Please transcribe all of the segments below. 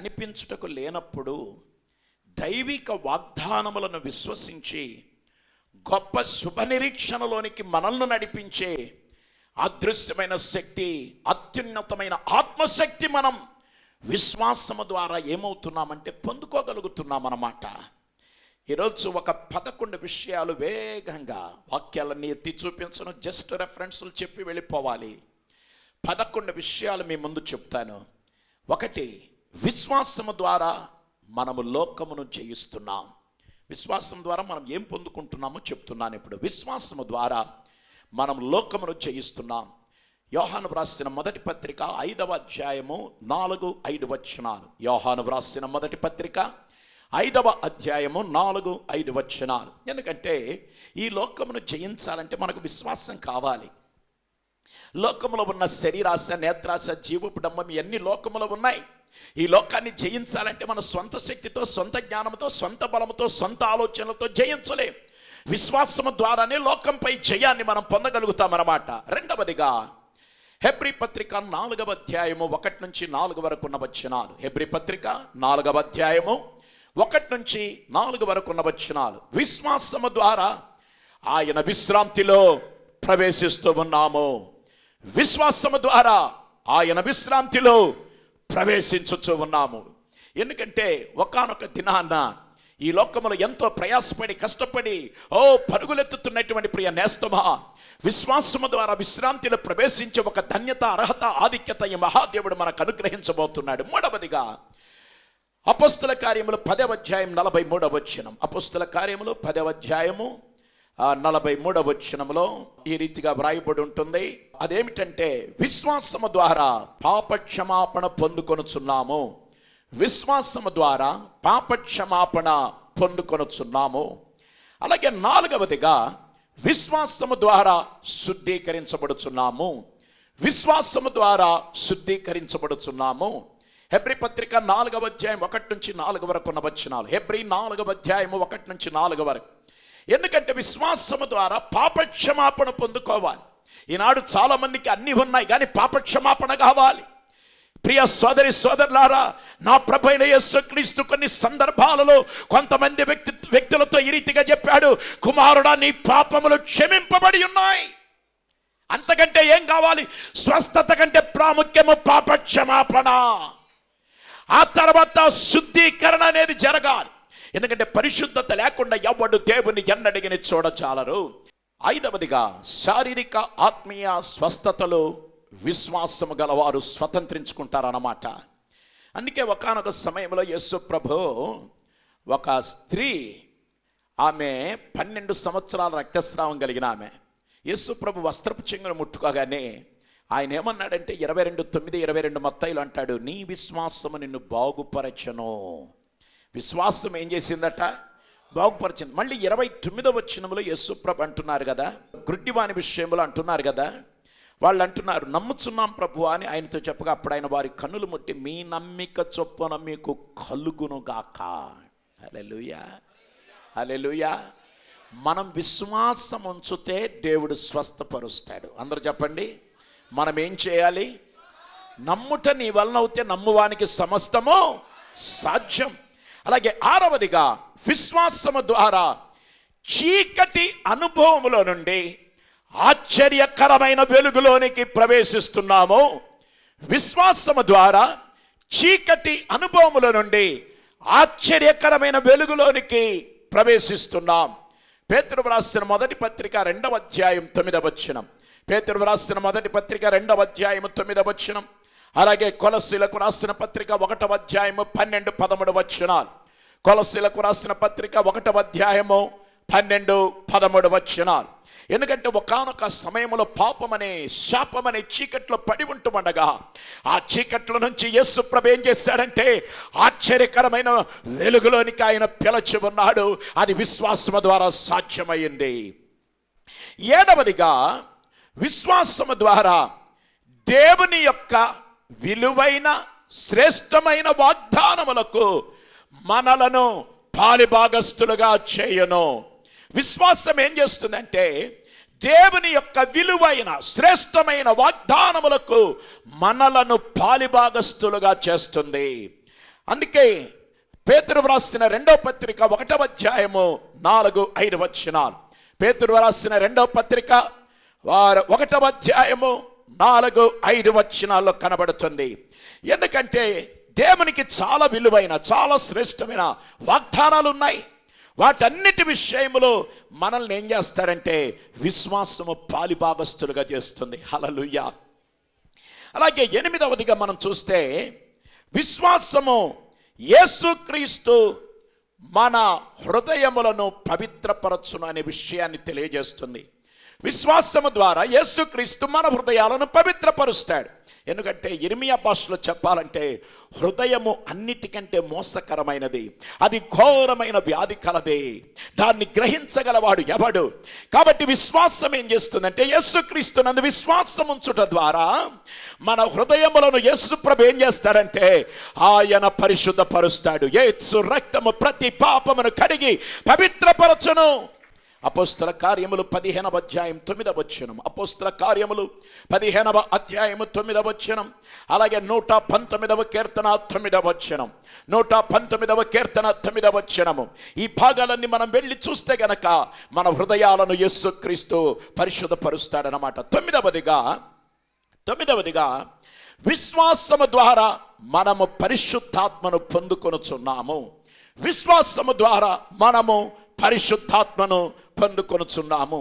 కనిపించుటకు లేనప్పుడు దైవిక వాగ్దానములను విశ్వసించి గొప్ప శుభ నిరీక్షణలోనికి మనల్ని నడిపించే అదృశ్యమైన శక్తి, అత్యున్నతమైన ఆత్మశక్తి మనం విశ్వాసము ద్వారా ఏమవుతున్నామంటే పొందుకోగలుగుతున్నామన్నమాట. ఈరోజు ఒక 11 విషయాలు వేగంగా వాక్యాలన్నీ ఎత్తి చూపించను, జస్ట్ రెఫరెన్స్లు చెప్పి వెళ్ళిపోవాలి. 11 విషయాలు మీ ముందు చెప్తాను. 1, విశ్వాసము ద్వారా మనము లోకమును జయిస్తున్నాం. విశ్వాసం ద్వారా మనం ఏం పొందుకుంటున్నామో చెప్తున్నాను ఇప్పుడు. విశ్వాసము ద్వారా మనం లోకమును జయిస్తున్నాం. యోహాను వ్రాసిన మొదటి పత్రిక 5వ అధ్యాయము 4-5 వచనాలు. యోహాను వ్రాసిన మొదటి పత్రిక 5వ అధ్యాయము 4-5 వచనాలు. ఎందుకంటే ఈ లోకమును జయించాలంటే మనకు విశ్వాసం కావాలి. లోకములో ఉన్న శరీరాశ, నేత్రాశ, జీవపు డంబం ఇవన్నీ లోకములో ఉన్నాయి. ఈ లోకాన్ని జయించాలంటే మన సొంత శక్తితో, సొంత జ్ఞానంతో, సొంత బలముతో, సొంత ఆలోచనలతో జయించలేం. విశ్వాసము ద్వారానే లోకంపై జయాన్ని మనం పొందగలుగుతామన్నమాట. రెండవదిగా హెబ్రీ పత్రిక 4వ అధ్యాయము 1-4 వరకు ఉన్న వచనాలు. హెబ్రీ పత్రిక 4వ అధ్యాయము 1-4 వరకు ఉన్న వచనాలు. విశ్వాసము ద్వారా ఆయన విశ్రాంతిలో ప్రవేశిస్తూ ఉన్నాము. విశ్వాసము ద్వారా ఆయన విశ్రాంతిలో ప్రవేశించుచూ ఉన్నాము. ఎందుకంటే ఒకానొక దినాన్న ఈ లోకములో ఎంతో ప్రయాసపడి కష్టపడి పరుగులెత్తుతున్నటువంటి ప్రియ నేస్తమా, విశ్వాసము ద్వారా విశ్రాంతిలో ప్రవేశించే ఒక ధన్యత, అర్హత, ఆధిక్యత ఈ మహాదేవుడు మనకు అనుగ్రహించబోతున్నాడు. మూడవదిగా అపోస్తుల కార్యములు 10వ అధ్యాయం 43వ వచనం. అపోస్తుల కార్యములు 10వ అధ్యాయము 43వ వచనంలో ఈ రీతిగా వ్రాయబడి ఉంటుంది. అదేమిటంటే విశ్వాసము ద్వారా పాపక్షమాపణ పొందుకొనుచున్నాము. విశ్వాసము ద్వారా పాపక్షమాపణ పొందుకొనుచున్నాము. అలాగే 4వదిగా విశ్వాసము ద్వారా శుద్ధీకరించబడుచున్నాము. విశ్వాసము ద్వారా శుద్ధీకరించబడుచున్నాము. హెబ్రీ పత్రిక 4వ అధ్యాయం 1-4 వరకు ఉన్న వచనాలు. హెబ్రీ 4వ అధ్యాయము 1-4 వరకు. ఎందుకంటే విశ్వాసము ద్వారా పాపక్షమాపణ పొందుకోవాలి. ఈనాడు చాలా మందికి అన్నీ ఉన్నాయి, కానీ పాపక్షమాపణ కావాలి. ప్రియ సోదరి సోదరులారా, నా ప్రభువైన యేసుక్రీస్తు కొన్ని సందర్భాలలో కొంతమంది వ్యక్తులతో ఈ రీతిగా చెప్పాడు, కుమారుడా నీ పాపములు క్షమింపబడి ఉన్నాయి. అంతకంటే ఏం కావాలి? స్వస్థత కంటే ప్రాముఖ్యము పాపక్షమాపణ. ఆ తర్వాత శుద్ధీకరణ అనేది జరగాలి. ఎందుకంటే పరిశుద్ధత లేకుండా ఎవడు దేవుని ఎన్నడిగిని చూడచాలరు. 5వదిగా శారీరక ఆత్మీయ స్వస్థతలు విశ్వాసము గలవారు స్వతంత్రించుకుంటారన్నమాట. అందుకే ఒకానొక సమయంలో యేసు ప్రభు ఒక స్త్రీ, ఆమె 12 సంవత్సరాల రక్తస్రావం కలిగిన ఆమె, యేసు ప్రభు వస్త్రపు చెంగును ముట్టుకోగానే ఆయన ఏమన్నాడంటే 22:9-22 మత్తయిలో అంటాడు, నీ విశ్వాసము నిన్ను బాగుపరచను. విశ్వాసం ఏం చేసిందట? బాగుపరిచింది. మళ్ళీ 29వ వచనంలో యేసు ప్రభు అంటున్నారు కదా, గుడ్డివాని విషయంలో అంటున్నారు కదా, వాళ్ళు అంటున్నారు నమ్ముచున్నాం ప్రభు అని ఆయనతో చెప్పగా, అప్పుడు ఆయన వారి కన్నులు ముట్టి మీ నమ్మిక చొప్పున మీకు కలుగునుగాక. హల్లెలూయా, హల్లెలూయా. మనం విశ్వాసం ఉంచితే దేవుడు స్వస్థపరుస్తాడు. అందరూ చెప్పండి, మనం ఏం చేయాలి? నమ్ముట నీ వలన అవుతే నమ్మువానికి సమస్తము సాధ్యం. అలాగే 6వదిగా విశ్వాసము ద్వారా చీకటి అనుభవములో నుండి ఆశ్చర్యకరమైన వెలుగులోనికి ప్రవేశిస్తున్నాము. విశ్వాసము ద్వారా చీకటి అనుభవముల నుండి ఆశ్చర్యకరమైన వెలుగులోనికి ప్రవేశిస్తున్నాం. పేతురు వ్రాసిన మొదటి పత్రిక 2వ అధ్యాయం 9వ వచనం. పేతురు వ్రాసిన మొదటి పత్రిక 2వ అధ్యాయం 9వ వచనం. అలాగే కొలస్సీలకు రాసిన పత్రిక 1వ అధ్యాయము 12-13 వచనాలు. కొలస్సీలకు రాసిన పత్రిక 1వ అధ్యాయము 12-13 వచనాలు. ఎందుకంటే ఒకానొక సమయంలో పాపమనే శాపమనే చీకట్లో పడి ఉంటుండగా ఆ చీకట్ల నుంచి యేసు ప్రభు ఏం చేశాడంటే ఆశ్చర్యకరమైన వెలుగులోనికి ఆయన పిలిచి ఉన్నాడు. అది విశ్వాసము ద్వారా సాధ్యమైంది. 7వదిగా విశ్వాసము ద్వారా దేవుని యొక్క విలువైన శ్రేష్టమైన వాగ్దానములకు మనలను పాలిభాగస్తులుగా చేయను. విశ్వాసం ఏం చేస్తుందంటే దేవుని యొక్క విలువైన శ్రేష్టమైన వాగ్దానములకు మనలను పాలిభాగస్తులుగా చేస్తుంది. అందుకే పేతురు వ్రాసిన 2వ పత్రిక 1వ అధ్యాయము 4-5 వచనాలు. పేతురు వ్రాసిన 2వ పత్రిక 1వ అధ్యాయము 4-5 వచనాల్లో కనబడుతుంది. ఎందుకంటే దేవునికి చాలా విలువైన, చాలా శ్రేష్టమైన వాగ్దానాలు ఉన్నాయి. వాటన్నిటి విషయంలో మనల్ని ఏం చేస్తారంటే విశ్వాసము పాలిభాగస్తులుగా చేస్తుంది. హల్లెలూయా. అలాగే 8వదిగా మనం చూస్తే విశ్వాసము యేసుక్రీస్తు మన హృదయములను పవిత్రపరచును అనే విషయాన్ని తెలియజేస్తుంది. విశ్వాసము ద్వారా యేసుక్రీస్తు మన హృదయాలను పవిత్రపరుస్తాడు. ఎందుకంటే ఇర్మియా భాషలో చెప్పాలంటే హృదయము అన్నిటికంటే మోసకరమైనది, అది ఘోరమైన వ్యాధి కలదే, దాన్ని గ్రహించగలవాడు ఎవడు? కాబట్టి విశ్వాసం ఏం చేస్తుందంటే యేసుక్రీస్తు నందు విశ్వాసం ఉంచుట ద్వారా మన హృదయములను యేసుప్రభు ఏం చేస్తాడంటే ఆయన పరిశుద్ధపరుస్తాడు. యేసు రక్తము ప్రతి పాపమును కడిగి పవిత్రపరచును. అపోస్తల కార్యములు 15వ అధ్యాయం 9వ వచనం. అపోస్తల కార్యములు 15వ అధ్యాయము 9వ వచనం. అలాగే 119వ కీర్తన 9వ వచనం. 119వ కీర్తన 9వ వచనము. ఈ భాగాలన్నీ మనం వెళ్ళి చూస్తే గనక మన హృదయాలను యేసుక్రీస్తు పరిశుద్ధపరుస్తాడనమాట. 9వదిగా విశ్వాసము ద్వారా మనము పరిశుద్ధాత్మను పొందుకొనుచున్నాము. విశ్వాసము ద్వారా మనము పరిశుద్ధాత్మను పొందుకొనుచున్నాము.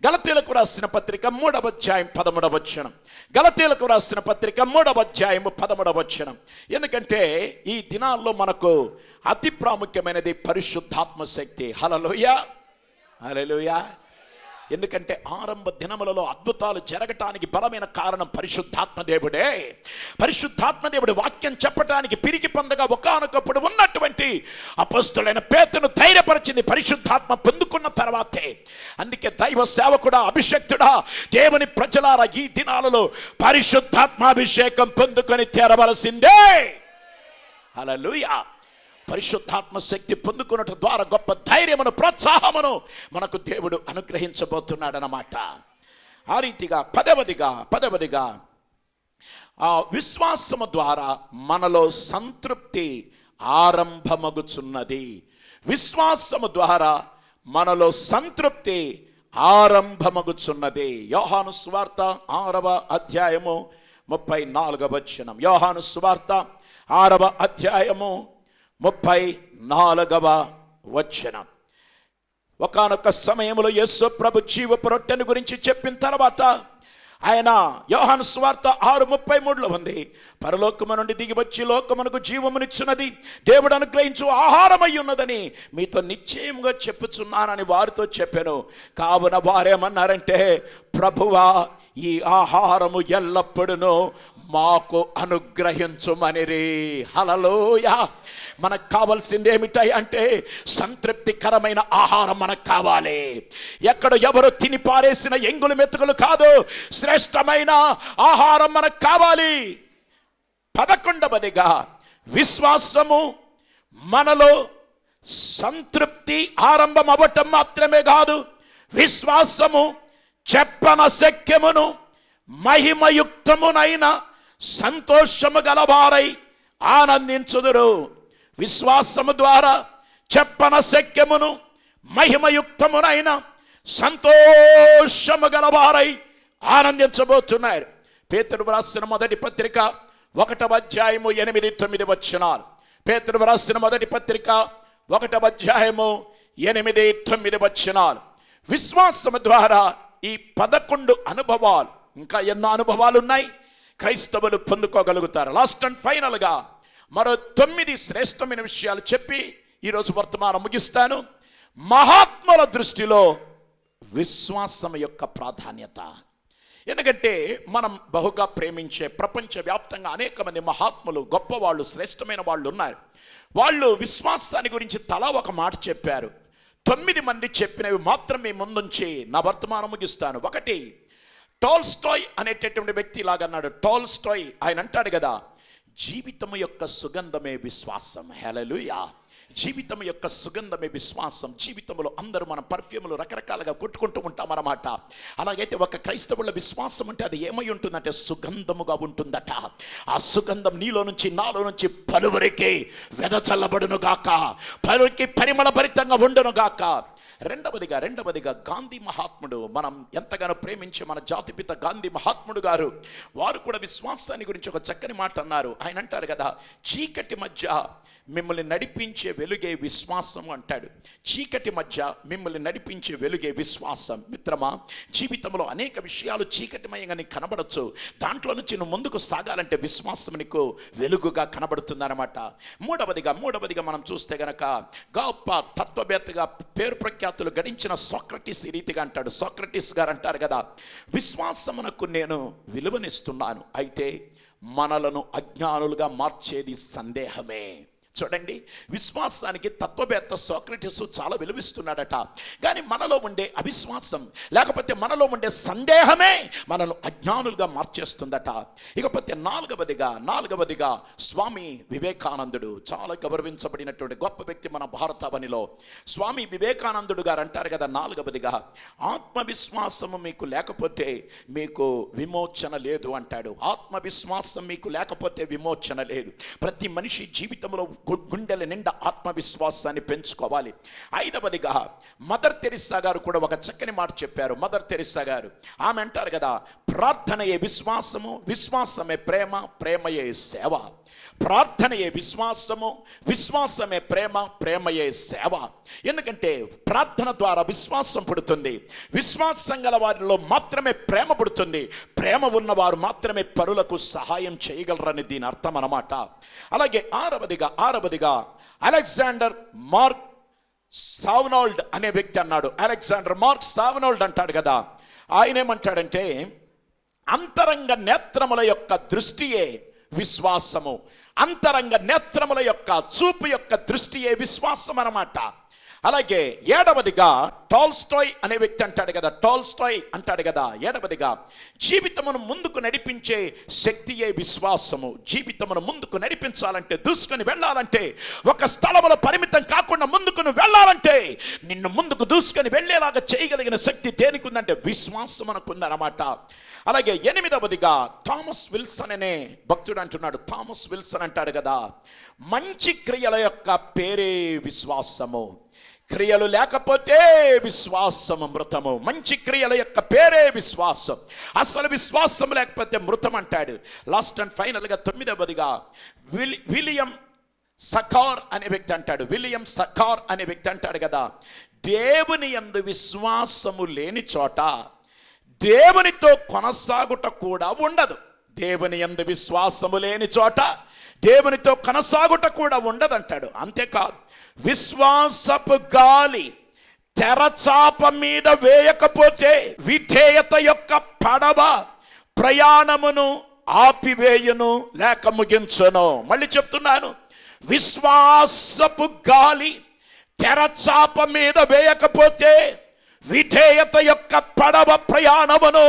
గలతీలకు రాసిన పత్రిక 3వ అధ్యాయం 13వ వచనం. గలతీలకు రాసిన పత్రిక 3వ అధ్యాయం 13వ వచనం. ఎందుకంటే ఈ దినాల్లో మనకు అతి ప్రాముఖ్యమైనది పరిశుద్ధాత్మ శక్తి. హల్లెలూయా, హల్లెలూయా. ఎందుకంటే ఆరంభ దినములలో అద్భుతాలు జరగటానికి బలమైన కారణం పరిశుద్ధాత్మ దేవుడే. పరిశుద్ధాత్మ దేవుడు వాక్యం చెప్పటానికి పిరికి పొందగా ఒకానొకప్పుడు ఉన్నటువంటి అపొస్తలుడైన పేతురును ధైర్యపరిచింది పరిశుద్ధాత్మ పొందుకున్న తర్వాతే. అందుకే దైవ సేవకుడా, అభిషక్తుడా, దేవుని ప్రజలారా ఈ దినాలలో పరిశుద్ధాత్మాభిషేకం పొందుకొని తీరవలసిందే. హల్లెలూయా. పరిశుద్ధాత్మ శక్తి పొందుకున్నట్టు ద్వారా గొప్ప ధైర్యమును, ప్రోత్సాహమును మనకు దేవుడు అనుగ్రహించబోతున్నాడు అన్నమాట. ఆ రీతిగా పదవదిగా విశ్వాసము ద్వారా మనలో సంతృప్తి ఆరంభమగుచున్నది. విశ్వాసము ద్వారా మనలో సంతృప్తి ఆరంభమగుచున్నది. యోహాను సువార్త 6వ అధ్యాయము 34వ వచనం. యోహాను సువార్త 6వ అధ్యాయము 34వ వచనం. ఒకానొక సమయంలో యేసు ప్రభు జీవపు రొట్టెను గురించి చెప్పిన తర్వాత ఆయన యోహాను సువార్త 6:33లో ఉంది, పరలోకము నుండి దిగి వచ్చి లోకమునకు జీవమునిచ్చున్నది దేవుడు అనుగ్రహించు ఆహారమై ఉన్నదని మీతో నిశ్చయముగా చెప్పుచున్నానని వారితో చెప్పాను. కావున వారేమన్నారంటే, ప్రభువా ఈ ఆహారము ఎల్లప్పుడూ మాకు అనుగ్రహించుమనిరి. హల్లెలూయా. మనకు కావాల్సింది ఏమిటాయి అంటే సంతృప్తికరమైన ఆహారం మనకు కావాలి. ఎక్కడ ఎవరు తిని పారేసిన ఎంగులు మెతుకులు కాదు, శ్రేష్టమైన ఆహారం మనకు కావాలి. 11వదిగా విశ్వాసము మనలో సంతృప్తి ఆరంభం అవ్వటం మాత్రమే కాదు, విశ్వాసము చెప్పన శక్యమును మహిమయుక్తమునైన సంతోషము గలవారై ఆనందించుదురు. విశ్వాసము ద్వారా చెప్పన శక్యమును మహిమయుక్తమునైన సంతోషము గలవారై ఆనందించబోతున్నారు. పేతురు వ్రాసిన మొదటి పత్రిక 1వ అధ్యాయము 8-9 వచనాలు. పేతురు వ్రాసిన మొదటి పత్రిక 1వ అధ్యాయము 8-9 వచనాలు. విశ్వాసము ద్వారా ఈ 11 అనుభవాలు, ఇంకా ఎన్నో అనుభవాలు ఉన్నాయి, క్రైస్తవులు పొందుకోగలుగుతారు. లాస్ట్ అండ్ ఫైనల్గా మరో 9 శ్రేష్టమైన విషయాలు చెప్పి ఈరోజు వర్తమానం ముగిస్తాను. మహాత్ముల దృష్టిలో విశ్వాసం యొక్క ప్రాధాన్యత. ఎందుకంటే మనం బహుగా ప్రేమించే ప్రపంచవ్యాప్తంగా అనేక మంది మహాత్ములు, గొప్పవాళ్ళు, శ్రేష్టమైన వాళ్ళు ఉన్నారు. వాళ్ళు విశ్వాసాన్ని గురించి తలా ఒక మాట చెప్పారు. 9 మంది చెప్పినవి మాత్రం మీ ముందుంచి నా వర్తమానం ముగిస్తాను. 1, టోల్స్టాయ్ అనేటటువంటి వ్యక్తి ఇలాగన్నాడు. టోల్స్టాయ్ ఆయన అంటాడు కదా, జీవితం యొక్క సుగంధమే విశ్వాసం. హల్లెలూయా. జీవితం యొక్క సుగంధమే విశ్వాసం. జీవితంలో అందరూ మన పర్ఫ్యూములు రకరకాలుగా కొట్టుకుంటూ ఉంటామన్నమాట. అలాగైతే ఒక క్రైస్తవుల విశ్వాసం అంటే అది ఏమై ఉంటుందంటే సుగంధముగా ఉంటుందట. ఆ సుగంధం నీలో నుంచి నాలో నుంచి పలువురికి వెదజల్లబడును గాక, పలువురికి పరిమళ భరితంగా ఉండును గాక. రెండవదిగా గాంధీ మహాత్ముడు, మనం ఎంతగానో ప్రేమించే మన జాతిపిత గాంధీ మహాత్ముడు గారు, వారు కూడా విశ్వాసాన్ని గురించి ఒక చక్కని మాట అన్నారు. ఆయన అంటారు కదా, చీకటి మధ్య మిమ్మల్ని నడిపించే వెలుగే విశ్వాసం అంటాడు. చీకటి మధ్య మిమ్మల్ని నడిపించే వెలుగే విశ్వాసం. మిత్రమా, జీవితంలో అనేక విషయాలు చీకటిమయంగా నీకు కనబడచ్చు. దాంట్లో నుంచి నువ్వు ముందుకు సాగాలంటే విశ్వాసం నీకు వెలుగుగా కనబడుతుంది అనమాట. మూడవదిగా మనం చూస్తే గనక గొప్ప తత్వవేత్తగా పేరు ప్రఖ్యాతులు గడించిన సోక్రటీస్ ఈ రీతిగా అంటాడు. సోక్రటీస్ గారు అంటారు కదా, విశ్వాసమునకు నేను విలువనిస్తున్నాను, అయితే మనలను అజ్ఞానులుగా మార్చేది సందేహమే. చూడండి, విశ్వాసానికి తత్వవేత్త సోక్రటీస్ చాలా విలువిస్తున్నాడట. కానీ మనలో ఉండే అవిశ్వాసం లేకపోతే మనలో ఉండే సందేహమే మనల్ని అజ్ఞానులుగా మార్చేస్తుందట. ఇకపోతే నాలుగవదిగా స్వామి వివేకానందుడు, చాలా గౌరవించబడినటువంటి గొప్ప వ్యక్తి మన భారతావనిలో. స్వామి వివేకానందుడు గారు అంటారు కదా, నాలుగవదిగా ఆత్మవిశ్వాసము మీకు లేకపోతే మీకు విమోచన లేదు అంటాడు. ఆత్మవిశ్వాసం మీకు లేకపోతే విమోచన లేదు. ప్రతి మనిషి జీవితంలో గుండెల నిండా ఆత్మవిశ్వాసాన్ని పెంచుకోవాలి. ఐదవదిగా మదర్ తెరిసా గారు కూడా ఒక చక్కని మాట చెప్పారు. మదర్ తెరిసా గారు, ఆమె అంటారు కదా, ప్రార్థనయే విశ్వాసము, విశ్వాసమే ప్రేమ, ప్రేమయే సేవ. ప్రార్థనయే విశ్వాసము, విశ్వాసమే ప్రేమ, ప్రేమయే సేవ. ఎందుకంటే ప్రార్థన ద్వారా విశ్వాసం పుడుతుంది. విశ్వాసం గల వారిలో మాత్రమే ప్రేమ పుడుతుంది. ప్రేమ ఉన్నవారు మాత్రమే పరులకు సహాయం చేయగలరని దీని అర్థం అన్నమాట. అలాగే ఆరవదిగా అలెగ్జాండర్ మార్క్ సావనోల్డ్ అనే వ్యక్తి అన్నాడు. అలెగ్జాండర్ మార్క్ సావనోల్డ్ అంటాడు కదా, ఆయన ఏమంటాడంటే, అంతరంగ నేత్రముల యొక్క దృష్టియే విశ్వాసము. అంతరంగ నేత్రముల యొక్క చూపు యొక్క దృష్టియే విశ్వాసం అన్నమాట. అలాగే ఏడవదిగా టాల్స్టాయ్ అనే వ్యక్తి అంటాడు కదా, టాల్స్టాయ్ అంటాడు కదా, ఏడవదిగా జీవితమును ముందుకు నడిపించే శక్తియే విశ్వాసము. జీవితమును ముందుకు నడిపించాలంటే, దూసుకొని వెళ్ళాలంటే, ఒక స్థలములో పరిమితం కాకుండా ముందుకు వెళ్ళాలంటే, నిన్ను ముందుకు దూసుకొని వెళ్ళేలాగా చేయగలిగిన శక్తి దేనికి ఉందంటే విశ్వాసం మనకుందన్నమాట. అలాగే ఎనిమిదవదిగా థామస్ విల్సన్ అనే భక్తుడు అంటున్నాడు. థామస్ విల్సన్ అంటాడు కదా, మంచి క్రియల యొక్క పేరే విశ్వాసము, క్రియలు లేకపోతే విశ్వాసము మృతము. మంచి క్రియల యొక్క పేరే విశ్వాసం, అసలు విశ్వాసం లేకపోతే మృతం అంటాడు. లాస్ట్ అండ్ ఫైనల్గా తొమ్మిదవదిగా విలియం సకార్ అనే వ్యక్తి అంటాడు. విలియం సకార్ అనే వ్యక్తి అంటాడు కదా, దేవుని యందు విశ్వాసము లేని చోట దేవునితో కొనసాగుట కూడా ఉండదు. దేవుని యందు విశ్వాసము లేని చోట దేవునితో కొనసాగుట కూడా ఉండదంటాడు. అంతేకాదు, విశ్వాసపు గాలి తెరచాప మీద వేయకపోతే విధేయత యొక్క పడవ ప్రయాణమును ఆపివేయును లేక ముగించును. మళ్ళీ చెప్తున్నాను, విశ్వాసపు గాలి తెరచాప మీద వేయకపోతే విధేయత యొక్క పడవ ప్రయాణమును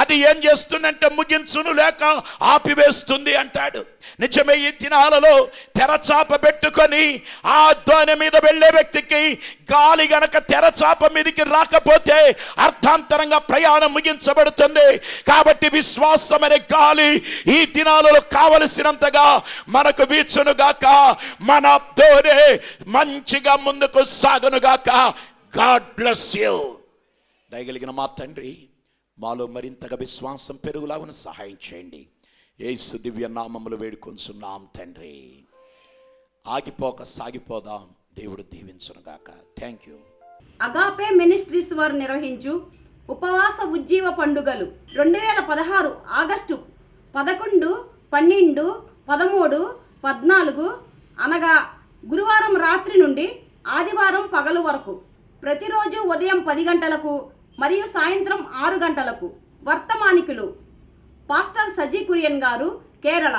అది ఏం చేస్తుందంటే ముగించును లేక ఆపివేస్తుంది అంటాడు. నిజమే, ఈ దినాలలో తెరచాప పెట్టుకొని ఆ దోణి మీద వెళ్ళే వ్యక్తికి గాలి గనక తెరచాప మీదకి రాకపోతే అర్థాంతరంగా ప్రయాణం ముగించబడుతుంది. కాబట్టి విశ్వాసం అనే గాలి ఈ దినాలలో కావలసినంతగా మనకు వీచునుగాక, మన దోణి మంచిగా ముందుకు సాగునుగాక. God bless you. దయగలిగిన మా తండ్రి, మాలో మరింతగా విశ్వాసం పెరుగులాగున సహాయం చేయండి. యేసు దివ్య నామములో వేడుకొంచున్నాం తండ్రి. ఆగిపోక సాగిపోదాం. దేవుడు దీవించునుగాక. Thank you. అగాపే మినిస్ట్రీస్ వారు నిర్వహించు ఉపవాస ఉజ్జీవ పండుగలు 2016 ఆగస్టు 11, 12, 13, 14 అనగా గురువారం రాత్రి నుండి ఆదివారం పగలు వరకు ప్రతిరోజు ఉదయం 10 గంటలకు మరియు సాయంత్రం 6 గంటలకు. వర్తమానికులు పాస్టర్ సజీ కురియన్ గారు కేరళ,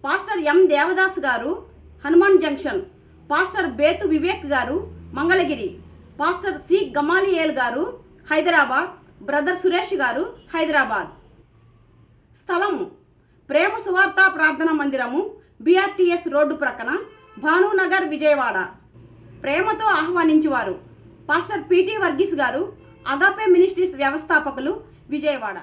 పాస్టర్ ఎం దేవదాస్ గారు హనుమాన్ జంక్షన్, పాస్టర్ బేతు వివేక్ గారు మంగళగిరి, పాస్టర్ సి గమాలియేల్ గారు హైదరాబాద్, బ్రదర్ సురేష్ గారు హైదరాబాద్. స్థలము ప్రేమ సువార్త ప్రార్థన మందిరము, BRTS రోడ్డు ప్రక్కన, భానునగర్, విజయవాడ. ప్రేమతో ఆహ్వానించువారు. పాస్టర్ పిటి వర్గీస్ గారు, అగాపే మినిస్ట్రీస్ వ్యవస్థాపకులు, విజయవాడ.